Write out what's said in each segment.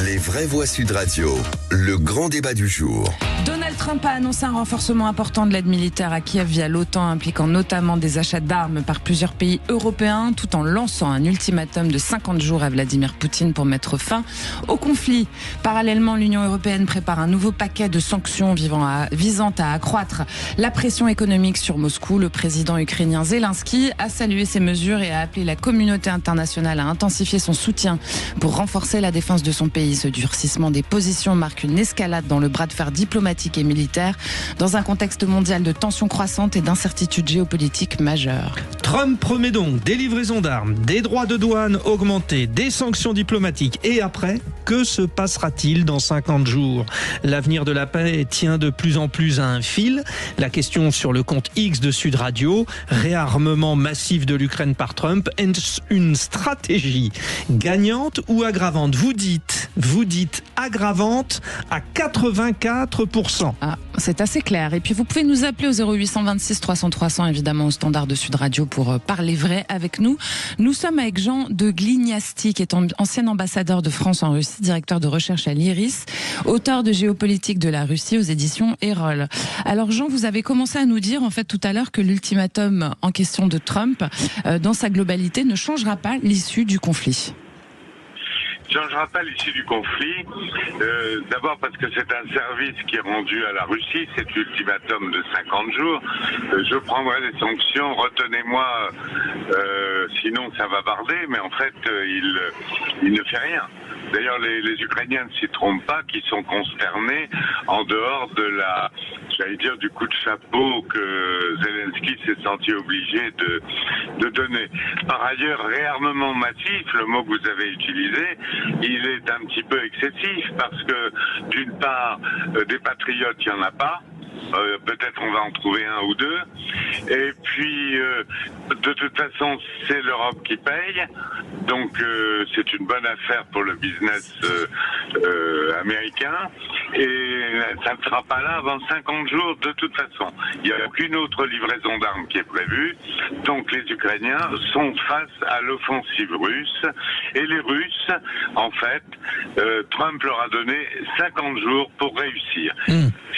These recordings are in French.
Les vraies voix Sud Radio, le grand débat du jour. Donald Trump a annoncé un renforcement important de l'aide militaire à Kiev via l'OTAN, impliquant notamment des achats d'armes par plusieurs pays européens, tout en lançant un ultimatum de 50 jours à Vladimir Poutine pour mettre fin au conflit. Parallèlement, l'Union européenne prépare un nouveau paquet de sanctions visant à accroître la pression économique sur Moscou. Le président ukrainien Zelensky a salué ces mesures et a appelé la communauté internationale à intensifier son soutien pour renforcer la défense de son pays. Ce durcissement des positions marque une escalade dans le bras de fer diplomatique et militaire dans un contexte mondial de tensions croissantes et d'incertitudes géopolitiques majeures. Trump promet donc des livraisons d'armes, des droits de douane augmentés, des sanctions diplomatiques. Et après, que se passera-t-il dans 50 jours ? L'avenir de la paix tient de plus en plus à un fil. La question sur le compte X de Sud Radio, réarmement massif de l'Ukraine par Trump, est une stratégie gagnante ou aggravante ? Vous dites aggravante à 84%. Ah, c'est assez clair. Et puis vous pouvez nous appeler au 0826 300 300, évidemment au standard de Sud Radio pour parler vrai avec nous. Nous sommes avec Jean de Glignasti, qui est ancien ambassadeur de France en Russie, directeur de recherche à l'IRIS, auteur de Géopolitique de la Russie aux éditions Erol. Alors Jean, vous avez commencé à nous dire en fait tout à l'heure que l'ultimatum en question de Trump, dans sa globalité, ne changera pas l'issue du conflit. Ne changera pas l'issue du conflit, d'abord parce que c'est un service qui est rendu à la Russie, cet ultimatum de 50 jours. Je prendrai des sanctions, retenez-moi, sinon ça va barder, mais en fait, il ne fait rien. D'ailleurs, les Ukrainiens ne s'y trompent pas, qui sont consternés en dehors de du coup de chapeau que Zelensky s'est senti obligé de donner. Par ailleurs, réarmement massif, le mot que vous avez utilisé, il est un petit peu excessif parce que d'une part, des patriotes, il n'y en a pas. Peut-être on va en trouver un ou deux. Et puis, de toute façon, c'est l'Europe qui paye. Donc, c'est une bonne affaire pour le business américain. Et ça ne sera pas là avant 50 jours de toute façon. Il n'y a aucune autre livraison d'armes qui est prévue. Donc, les Ukrainiens sont face à l'offensive russe. Et les Russes, en fait, Trump leur a donné 50 jours pour réussir.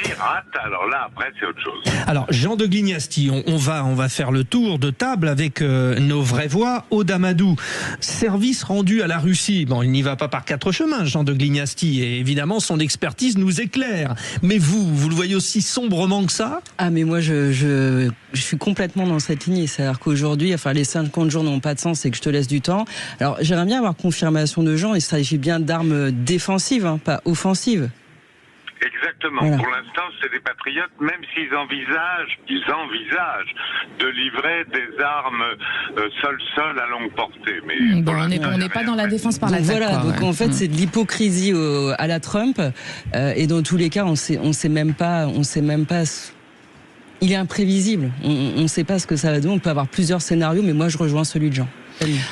S'ils ratent, alors là, après, c'est autre chose. Alors, Jean de Glignasti, on va faire le tour de table avec nos vraies voix. Aude Amadou, service rendu à la Russie. Bon, il n'y va pas par quatre chemins, Jean de Glignasti, et évidemment, son expertise nous éclaire. Mais vous le voyez aussi sombrement que ça ? Ah, mais moi, je suis complètement dans cette lignée. C'est-à-dire qu'aujourd'hui, les 50 jours n'ont pas de sens et que je te laisse du temps. Alors, j'aimerais bien avoir confirmation de Jean. Il s'agit bien d'armes défensives, pas offensives. Exactement. Voilà. Pour l'instant, c'est des patriotes, même s'ils envisagent de livrer des armes sol-sol à longue portée. Mais bon, on n'est pas dans la défense par l'attaque. Voilà, donc en fait, c'est de l'hypocrisie à la Trump. Et dans tous les cas, on sait même pas. Il est imprévisible. On ne sait pas ce que ça va donner. On peut avoir plusieurs scénarios, mais moi, je rejoins celui de Jean.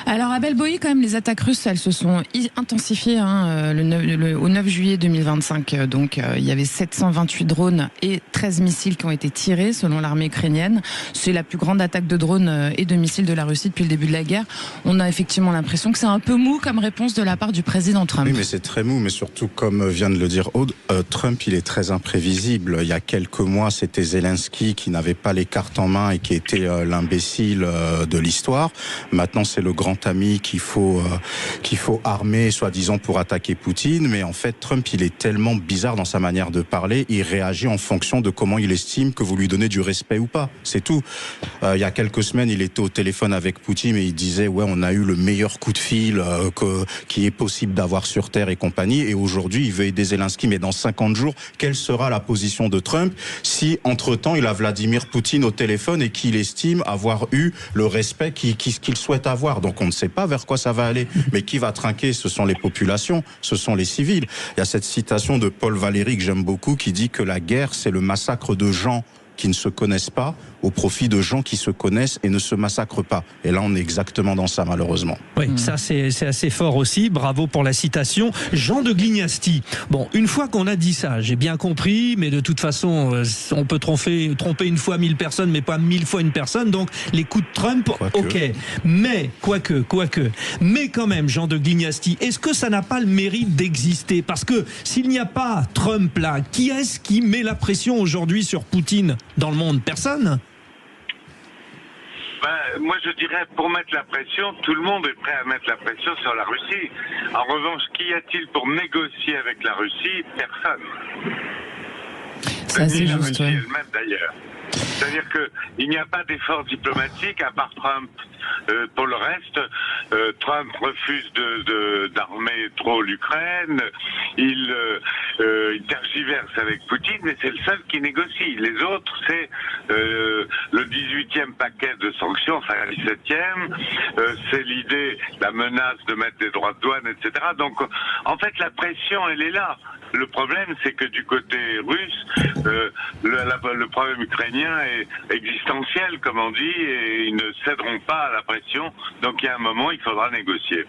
Alors à Belboï, quand même, les attaques russes, elles se sont intensifiées au 9 juillet 2025. Donc il y avait 728 drones et 13 missiles qui ont été tirés selon l'armée ukrainienne. C'est la plus grande attaque de drones et de missiles de la Russie depuis le début de la guerre. On a effectivement l'impression que c'est un peu mou comme réponse de la part du président Trump. Oui, mais c'est très mou, mais surtout, comme vient de le dire Aude, Trump, il est très imprévisible. Il y a quelques mois, c'était Zelensky qui n'avait pas les cartes en main et qui était l'imbécile de l'histoire. Maintenant, c'est le grand ami qu'il faut armer, soi-disant, pour attaquer Poutine. Mais en fait, Trump, il est tellement bizarre dans sa manière de parler. Il réagit en fonction de comment il estime que vous lui donnez du respect ou pas. C'est tout. Il y a quelques semaines, il était au téléphone avec Poutine et il disait, ouais, on a eu le meilleur coup de fil qui est possible d'avoir sur Terre et compagnie. Et aujourd'hui, il veut aider Zelensky. Mais dans 50 jours, quelle sera la position de Trump si, entre-temps, il a Vladimir Poutine au téléphone et qu'il estime avoir eu le respect qu'il souhaite avoir? Donc on ne sait pas vers quoi ça va aller. Mais qui va trinquer? Ce sont les populations, ce sont les civils. Il y a cette citation de Paul Valéry que j'aime beaucoup qui dit que la guerre, c'est le massacre de gens qui ne se connaissent pas au profit de gens qui se connaissent et ne se massacrent pas. Et là, on est exactement dans ça, malheureusement. Oui, ça c'est assez fort aussi. Bravo pour la citation. Jean de Glignasti. Bon, une fois qu'on a dit ça, j'ai bien compris, mais de toute façon, on peut tromper une fois 1000 personnes, mais pas 1000 fois une personne. Donc, les coups de Trump, ok. Mais, quoique. Mais quand même, Jean de Glignasti, est-ce que ça n'a pas le mérite d'exister? Parce que s'il n'y a pas Trump là, qui est-ce qui met la pression aujourd'hui sur Poutine dans le monde? Personne. Moi, je dirais, pour mettre la pression, tout le monde est prêt à mettre la pression sur la Russie. En revanche, qu'y a-t-il pour négocier avec la Russie? Personne. Ça, c'est ni la juste, Russie ouais. elle-même, d'ailleurs. C'est-à-dire qu'il n'y a pas d'effort diplomatique à part Trump. Pour le reste, Trump refuse d'armer trop l'Ukraine, il tergiverse avec Poutine, mais c'est le seul qui négocie. Les autres, c'est le 18e paquet de sanctions, enfin le 17e, c'est l'idée, la menace de mettre des droits de douane, etc. Donc, en fait, la pression, elle est là. Le problème, c'est que du côté russe, le problème ukrainien est existentiel, comme on dit, et ils ne céderont pas à la pression. Donc, il y a un moment, il faudra négocier.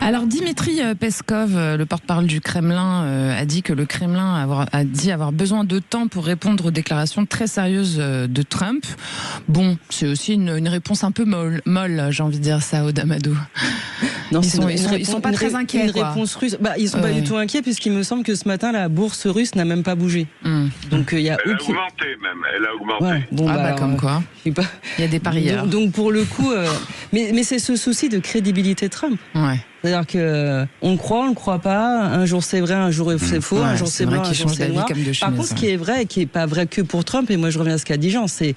Alors, Dimitri Peskov, le porte-parole du Kremlin, a dit que le Kremlin a dit avoir besoin de temps pour répondre aux déclarations très sérieuses de Trump. Bon, c'est aussi une réponse un peu molle, j'ai envie de dire ça, Aude Amadou. Non, ils sont pas très inquiets. Une réponse russe. Ils sont pas du tout inquiets puisqu'il me semble que ce matin la bourse russe n'a même pas bougé. Donc il y a elle a augmenté même. Elle a augmenté. Ouais, bon, alors, comme quoi. Il y a des parieurs. Donc pour le coup, mais c'est ce souci de crédibilité de Trump. Ouais. C'est-à-dire que on le croit pas. Un jour c'est vrai, un jour c'est faux, un jour c'est blanc, un jour c'est noir. Par contre, ce qui est vrai et qui est pas vrai que pour Trump, et moi je reviens à ce qu'a dit Jean, c'est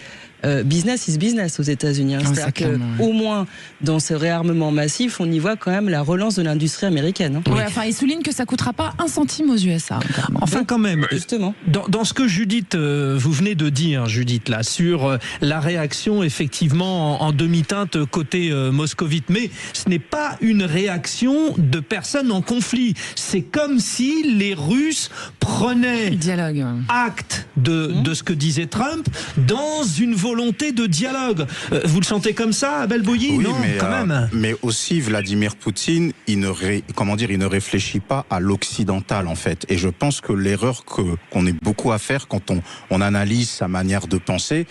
business is business aux États-Unis. C'est-à-dire que au moins dans ce réarmement massif, on y voit quand même la relance de l'industrie américaine. Ouais, enfin, il souligne que ça coûtera pas un centime aux USA. Enfin, quand même, justement. Dans ce que Judith, vous venez de dire, Judith, là, sur la réaction effectivement en demi-teinte côté moscovite, mais ce n'est pas une réaction de personnes en conflit. C'est comme si les Russes prenaient acte de ce que disait Trump dans une volonté de dialogue. Vous le sentez comme ça, Abel Bouilly? Oui, non, mais, quand même. Mais aussi, Vladimir Poutine, il ne réfléchit pas à l'occidental, en fait. Et je pense que l'erreur qu'on est beaucoup à faire quand on analyse sa manière de penser,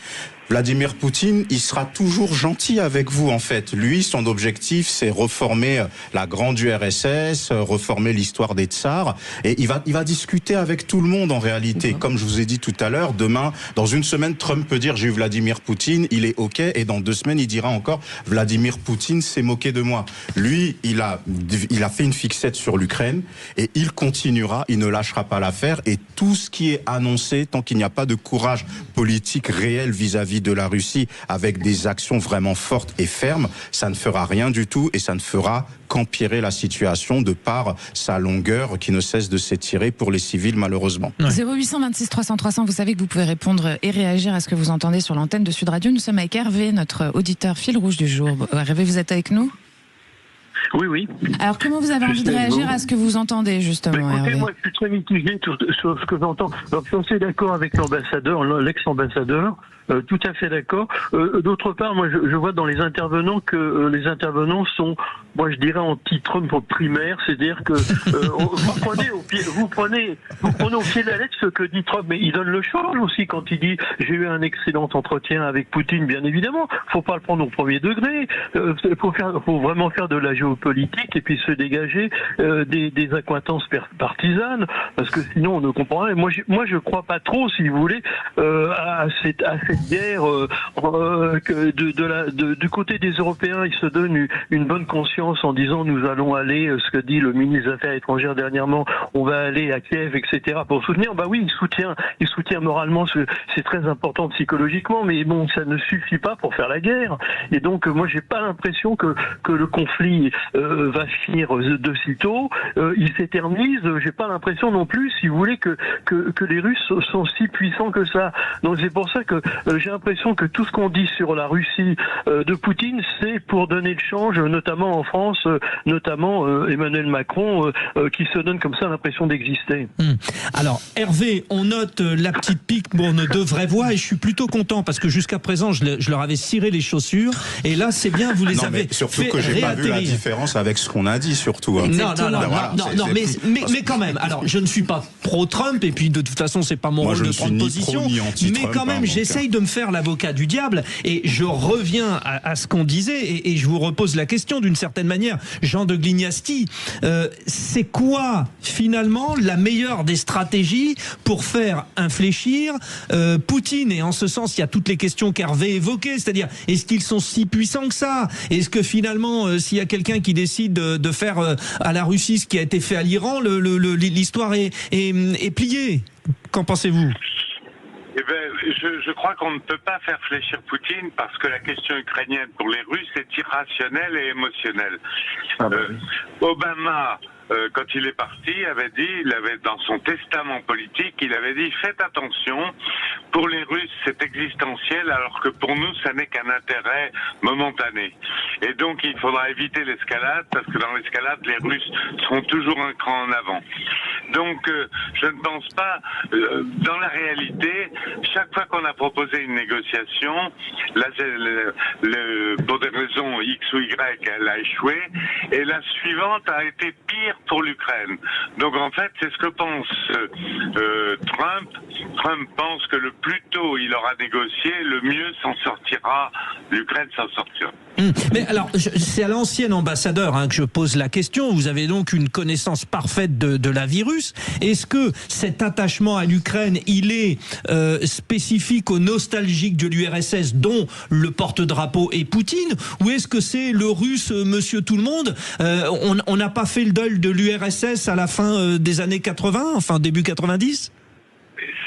Vladimir Poutine, il sera toujours gentil avec vous, en fait. Lui, son objectif, c'est reformer la grande URSS, reformer l'histoire des tsars. Et il va discuter avec tout le monde, en réalité. Comme je vous ai dit tout à l'heure, demain, dans une semaine, Trump peut dire « j'ai eu Vladimir Poutine, il est OK ». Et dans 2 semaines, il dira encore « Vladimir Poutine s'est moqué de moi ». Lui, il a fait une fixette sur l'Ukraine et il continuera, il ne lâchera pas l'affaire. Et tout ce qui est annoncé, tant qu'il n'y a pas de courage politique réel vis-à-vis de la Russie avec des actions vraiment fortes et fermes, ça ne fera rien du tout et ça ne fera qu'empirer la situation de par sa longueur qui ne cesse de s'étirer pour les civils malheureusement. 0826 300 300, vous savez que vous pouvez répondre et réagir à ce que vous entendez sur l'antenne de Sud Radio. Nous sommes avec Hervé, notre auditeur fil rouge du jour. Hervé, vous êtes avec nous ? Oui. Alors, comment vous avez envie de réagir à ce que vous entendez, justement, écoutez, Hervé ? moi, je suis très mitigé sur ce que j'entends. Alors, je suis assez d'accord avec l'ambassadeur, l'ex-ambassadeur, tout à fait d'accord. D'autre part, moi, je vois dans les intervenants que les intervenants sont, moi, je dirais anti-Trump primaire, c'est-à-dire que vous prenez au pied de la lettre ce que dit Trump, mais il donne le change aussi quand il dit « j'ai eu un excellent entretien avec Poutine », bien évidemment. Faut pas le prendre au premier degré. Faut vraiment faire de la géopolitique et puis se dégager des accointances partisanes, parce que sinon on ne comprend rien. Moi, je crois pas trop, si vous voulez, à cette guerre du côté des Européens. Ils se donnent une bonne conscience en disant nous allons aller, ce que dit le ministre des Affaires étrangères dernièrement, on va aller à Kiev, etc. pour soutenir. Bah oui, il soutient moralement, c'est très important psychologiquement, mais bon, ça ne suffit pas pour faire la guerre. Et donc moi j'ai pas l'impression que le conflit va finir de sitôt. Il s'éternise. J'ai pas l'impression non plus, si vous voulez, que les Russes sont si puissants que ça. Donc c'est pour ça que j'ai l'impression que tout ce qu'on dit sur la Russie de Poutine, c'est pour donner le change, notamment en France, notamment Emmanuel Macron, qui se donne comme ça l'impression d'exister. Alors, Hervé, on note la petite pique pour de vraies voix et je suis plutôt content parce que jusqu'à présent, je leur avais ciré les chaussures et là, c'est bien, vous les avez surtout fait que j'ai pas vu la réatterrir. différence avec ce qu'on a dit, surtout. Hein. Non, mais quand même. Alors, je ne suis pas pro-Trump et puis de toute façon, c'est pas mon rôle de prendre position. Mais quand même, j'essaye de me faire l'avocat du diable et je reviens à ce qu'on disait et je vous repose la question d'une certaine manière. Jean de Glignasti, c'est quoi finalement la meilleure des stratégies pour faire infléchir Poutine? Et en ce sens, il y a toutes les questions qu'Hervé évoquait, c'est-à-dire est-ce qu'ils sont si puissants que ça? Est-ce que finalement, s'il y a quelqu'un qui décide de faire à la Russie ce qui a été fait à l'Iran, l'histoire est pliée? Qu'en pensez-vous? Eh ben, je crois qu'on ne peut pas faire fléchir Poutine parce que la question ukrainienne pour les Russes est irrationnelle et émotionnelle. Obama, quand il est parti, il avait dans son testament politique, il avait dit faites attention, pour les Russes c'est existentiel alors que pour nous ça n'est qu'un intérêt momentané. Et donc il faudra éviter l'escalade parce que dans l'escalade les Russes seront toujours un cran en avant. Donc je ne pense pas, dans la réalité, chaque fois qu'on a proposé une négociation, là, pour des raisons X ou Y, elle a échoué, et la suivante a été pire pour l'Ukraine. Donc en fait, c'est ce que pense Trump. Trump pense que le plus tôt il aura négocié, le mieux l'Ukraine s'en sortira. Mais alors, c'est à l'ancien ambassadeur que je pose la question. Vous avez donc une connaissance parfaite de la virus. Est-ce que cet attachement à l'Ukraine, il est spécifique aux nostalgiques de l'URSS, dont le porte-drapeau est Poutine, ou est-ce que c'est le russe Monsieur Tout le Monde? On n'a pas fait le deuil de l'URSS à la fin des années 80, enfin début 90?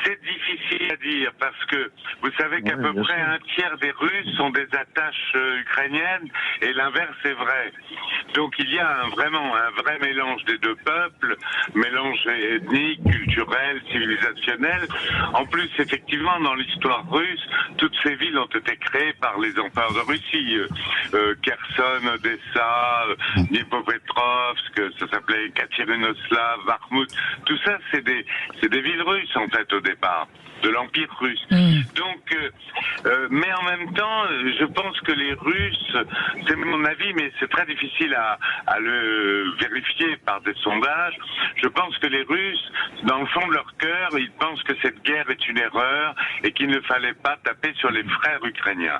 C'est difficile à dire parce que vous savez qu'à peu près un tiers des Russes ont des attaches ukrainiennes et l'inverse est vrai. Donc il y a vraiment un vrai mélange des deux peuples, mélange ethnique, culturel, civilisationnel. En plus, effectivement, dans l'histoire russe, toutes ces villes ont été créées par les empereurs de Russie. Kherson, Odessa, Dnipropetrovsk, ça s'appelait Katerinoslav, Bakhmut. Tout ça, c'est des villes russes en fait au départ, de l'Empire russe. Donc, mais en même temps, je pense que les Russes, c'est mon avis, mais c'est très difficile à le vérifier par des sondages. Je pense que les Russes, dans le fond de leur cœur, ils pensent que cette guerre est une erreur et qu'il ne fallait pas taper sur les frères ukrainiens.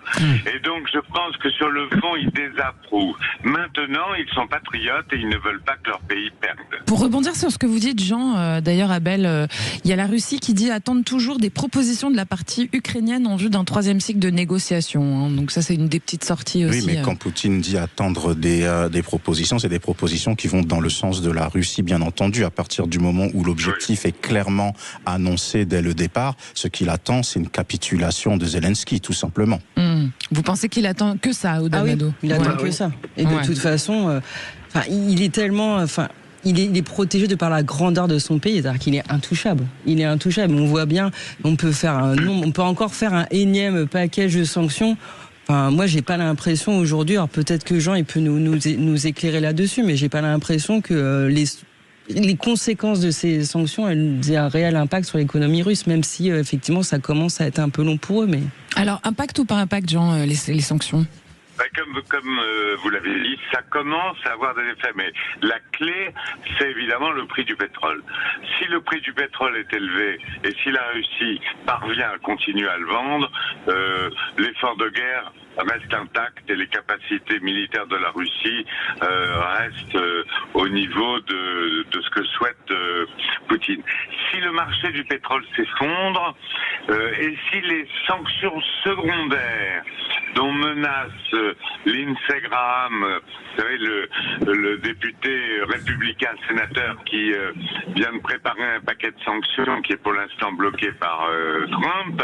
Et donc, je pense que sur le fond, ils désapprouvent. Maintenant, ils sont patriotes et ils ne veulent pas que leur pays perde. Pour rebondir sur ce que vous dites, Jean, d'ailleurs, Abel, il y a la Russie qui dit attendre toujours des propositions de la partie ukrainienne en vue d'un 3e cycle de négociation. Donc ça, c'est une des petites sorties aussi. Oui, mais quand Poutine dit attendre des propositions, c'est des propositions qui vont dans le sens de la Russie, bien entendu. À partir du moment où l'objectif est clairement annoncé dès le départ, ce qu'il attend, c'est une capitulation de Zelensky, tout simplement. Vous pensez qu'il attend que ça, Oudamado? Il attend que ça. Et de toute façon, il est tellement... Il est protégé de par la grandeur de son pays, c'est-à-dire qu'il est intouchable. Il est intouchable. On voit bien, on peut encore faire un énième package de sanctions. Enfin, moi, j'ai pas l'impression aujourd'hui. Alors peut-être que Jean, il peut nous éclairer là-dessus, mais j'ai pas l'impression que les conséquences de ces sanctions elles aient un réel impact sur l'économie russe, même si effectivement ça commence à être un peu long pour eux. Mais alors, impact ou pas impact, Jean, les sanctions? Comme vous l'avez dit, ça commence à avoir des effets, mais la clé, c'est évidemment le prix du pétrole. Si le prix du pétrole est élevé et si la Russie parvient à continuer à le vendre, l'effort de guerre reste intact et les capacités militaires de la Russie restent au niveau de ce que souhaite Poutine. Si le marché du pétrole s'effondre et si les sanctions secondaires dont menace Lindsey Graham, vous savez, le député républicain sénateur qui vient de préparer un paquet de sanctions qui est pour l'instant bloqué par Trump,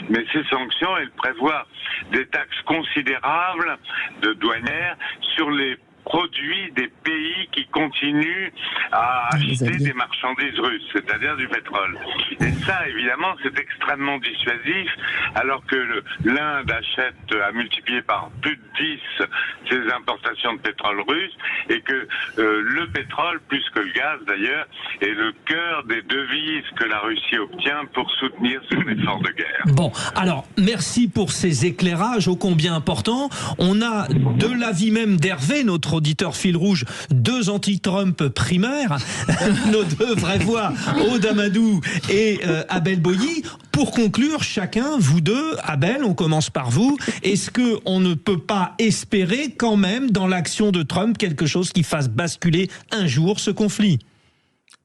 mais ces sanctions, elles prévoient des taxes considérables de douanières sur les produit des pays qui continuent à acheter des marchandises russes, c'est-à-dire du pétrole. Et ça, évidemment, c'est extrêmement dissuasif, alors que l'Inde achète à multiplier par plus de 10 ses importations de pétrole russe, et que le pétrole, plus que le gaz d'ailleurs, est le cœur des devises que la Russie obtient pour soutenir son effort de guerre. Bon, alors, merci pour ces éclairages ô combien importants. On a, de l'avis même d'Hervé, notre auditeur fil rouge, 2 anti-Trump primaires, nos 2 vraies voix, Aude Amadou et Abel Boilly. Pour conclure, chacun, vous deux, Abel, on commence par vous, est-ce qu'on ne peut pas espérer quand même dans l'action de Trump quelque chose qui fasse basculer un jour ce conflit ?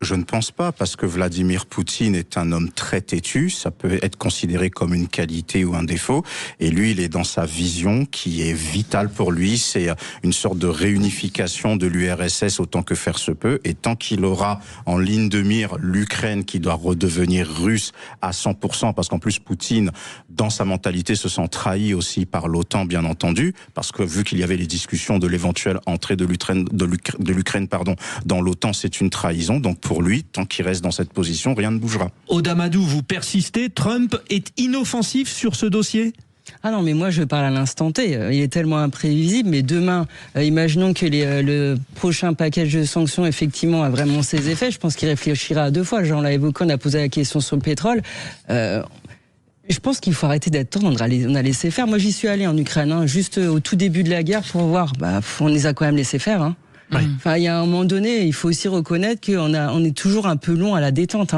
Je ne pense pas, parce que Vladimir Poutine est un homme très têtu, ça peut être considéré comme une qualité ou un défaut, et lui, il est dans sa vision qui est vitale pour lui, c'est une sorte de réunification de l'URSS autant que faire se peut, et tant qu'il aura en ligne de mire l'Ukraine qui doit redevenir russe à 100%, parce qu'en plus Poutine, dans sa mentalité, se sent trahi aussi par l'OTAN, bien entendu, parce que vu qu'il y avait les discussions de l'éventuelle entrée de l'Ukraine, dans l'OTAN, c'est une trahison, donc pour lui, tant qu'il reste dans cette position, rien ne bougera. Aude Amadou, vous persistez, Trump est inoffensif sur ce dossier ? Ah non, mais moi je parle à l'instant T. Il est tellement imprévisible, mais demain, imaginons que le prochain package de sanctions effectivement a vraiment ses effets. Je pense qu'il réfléchira à 2 fois. Genre, on l'a évoqué, on a posé la question sur le pétrole. Je pense qu'il faut arrêter d'être tendre, on a laissé faire. Moi j'y suis allé en Ukraine, juste au tout début de la guerre pour voir. On les a quand même laissé faire. Oui. Enfin, il y a un moment donné, il faut aussi reconnaître on est toujours un peu long à la détente.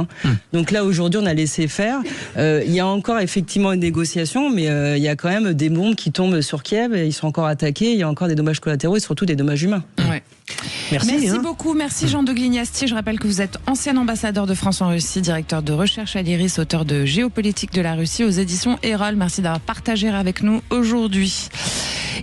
Donc là, aujourd'hui, on a laissé faire. Il y a encore effectivement une négociation, mais il y a quand même des bombes qui tombent sur Kiev, et ils sont encore attaqués, il y a encore des dommages collatéraux et surtout des dommages humains. Ouais. Merci beaucoup, merci Jean de Glignasti. Je rappelle que vous êtes ancien ambassadeur de France en Russie, directeur de recherche à l'IRIS, auteur de Géopolitique de la Russie aux éditions Erol. Merci d'avoir partagé avec nous aujourd'hui.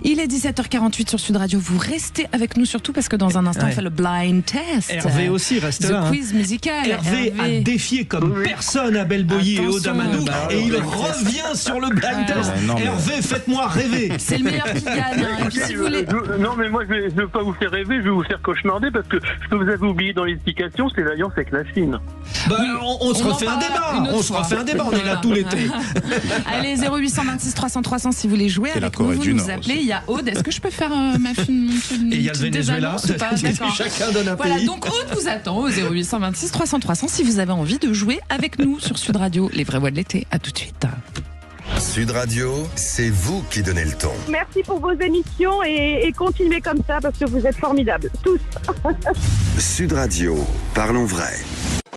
Il est 17h48 sur Sud Radio. Vous restez avec nous surtout parce que dans un instant, on fait le blind test. Hervé aussi reste là. Le quiz musical. Hervé a défié comme personne Abel Boilly et Aude Amadou, et il revient sur le blind test. Hervé, faites-moi rêver. C'est le meilleur qui gagne. Et puis, si vous voulez... Non, mais moi, je ne veux pas vous faire rêver, je vais vous faire cauchemarder, parce que ce que vous avez oublié dans l'explication, c'est l'alliance avec la Chine. On se refait un débat. On se refait un débat. On est là tout l'été. Allez, 0826 300 300 si vous voulez jouer avec nous, vous nous appelez. Il y a Aude. Est-ce que je peux faire ma et il y a le Venezuela. Chacun donne un pays. Voilà, donc Aude vous attend au 0826 300 300 si vous avez envie de jouer avec nous sur Sud Radio. Les vraies voix de l'été. À tout de suite. Sud Radio, c'est vous qui donnez le ton. Merci pour vos émissions et continuez comme ça parce que vous êtes formidables, tous. Sud Radio, parlons vrai.